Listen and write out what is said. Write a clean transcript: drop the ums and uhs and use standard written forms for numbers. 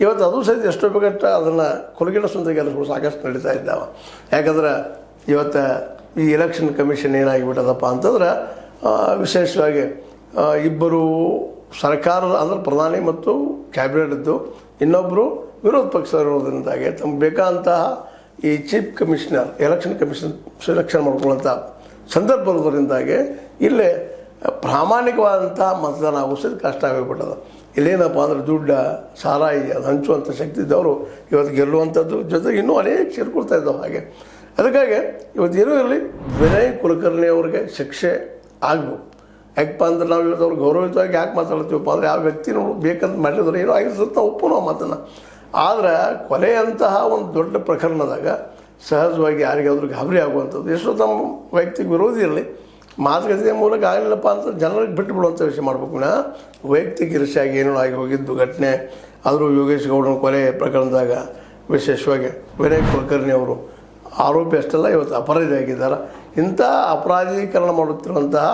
ಇವತ್ತು ಅದು ಸಹಿತ ಎಷ್ಟೋ ಬೇಕಷ್ಟು ಅದನ್ನು ಕೊಲಗಿಡಿಸುವಂಥ ಕೆಲಸಗಳು ಸಾಕಷ್ಟು ನಡೀತಾ ಇದ್ದಾವೆ. ಯಾಕಂದ್ರೆ ಇವತ್ತು ಈ ಎಲೆಕ್ಷನ್ ಕಮಿಷನ್ ಏನಾಗಿಬಿಟ್ಟದಪ್ಪ ಅಂತಂದ್ರೆ ವಿಶೇಷವಾಗಿ ಇಬ್ಬರು ಸರ್ಕಾರದ ಅಂದ್ರೆ ಪ್ರಧಾನಿ ಮತ್ತು ಕ್ಯಾಬಿನೆಟ್ದು, ಇನ್ನೊಬ್ಬರು ವಿರೋಧ ಪಕ್ಷ ಇರೋದ್ರಿಂದಾಗಿ ತಮ್ಗೆ ಬೇಕಾದಂತಹ ಈ chief commissioner election commission selection ಮಾಡ್ಕೊಳ್ಳೋಂಥ ಸಂದರ್ಭ ಬರೋದ್ರಿಂದಾಗಿ ಇಲ್ಲೇ ಪ್ರಾಮಾಣಿಕವಾದಂಥ ಮತದಾನ ಆಗೋಸೋದು ಕಷ್ಟ ಆಗಿಬಿಟ್ಟದ. ಇಲ್ಲೇನಪ್ಪ ಅಂದ್ರೆ ದುಡ್ಡು ಸಾರಾಯಿ ಅದು ಹಂಚುವಂಥ ಶಕ್ತಿ ಇದ್ದವರು ಇವತ್ತು ಗೆಲ್ಲುವಂಥದ್ದು ಜೊತೆಗೆ ಇನ್ನೂ ಅನೇಕ ಸೇರ್ಕೊಳ್ತಾ ಇದ್ದಾವೆ. ಹಾಗೆ ಅದಕ್ಕಾಗಿ ಇವತ್ತು ಏನೂ ಇರಲಿ ವಿನಯ್ ಕುಲಕರ್ಣಿ ಅವ್ರಿಗೆ ಶಿಕ್ಷೆ ಆಗ್ಬೋದು. ಯಾಕಪ್ಪ ಅಂದ್ರೆ ನಾವು ಇವತ್ತು ಅವ್ರು ಗೌರವಯುತವಾಗಿ ಯಾಕೆ ಮಾತಾಡ್ತೀವಪ್ಪ ಅಂದರೆ ಯಾವ ವ್ಯಕ್ತಿನೂ ಬೇಕಂತ ಮಾಡಿದ್ರೆ ಏನೋ ಆಗಿರ್ತದೆ ನಾವು ಒಪ್ಪು ನಾವು ಮಾತನ್ನು. ಆದರೆ ಕೊಲೆಯಂತಹ ಒಂದು ದೊಡ್ಡ ಪ್ರಕರಣದಾಗ ಸಹಜವಾಗಿ ಯಾರಿಗಾದ್ರೂ ಗಾಬರಿ ಆಗುವಂಥದ್ದು ಎಷ್ಟೋ ತಮ್ಮ ವೈಯಕ್ತಿಕ ವಿರೋಧಿ ಇರಲಿ ಮಾತುಕತೆಯ ಮೂಲಕ ಆಗಲಿಲ್ಲಪ್ಪ ಅಂತ ಜನರಿಗೆ ಬಿಟ್ಟು ಬಿಡುವಂಥ ವಿಷಯ ಮಾಡಬೇಕು. ವೈಯಕ್ತಿಕ ಇರಿಸಿಯಾಗಿ ಏನೋ ಆಗಿ ಹೋಗಿದ್ದು ಘಟನೆ ಆದರೂ ಯೋಗೇಶ್ ಗೌಡನ ಕೊಲೆ ಪ್ರಕರಣದಾಗ ವಿಶೇಷವಾಗಿ ವಿನಯ್ ಕುಲಕರ್ಣಿ ಅವರು ಆರೋಪಿ ಅಷ್ಟೆಲ್ಲ ಇವತ್ತು ಅಪರಾಧಿ ಆಗಿದ್ದಾರೆ. ಇಂಥ ಅಪರಾಧೀಕರಣ ಮಾಡುತ್ತಿರುವಂತಹ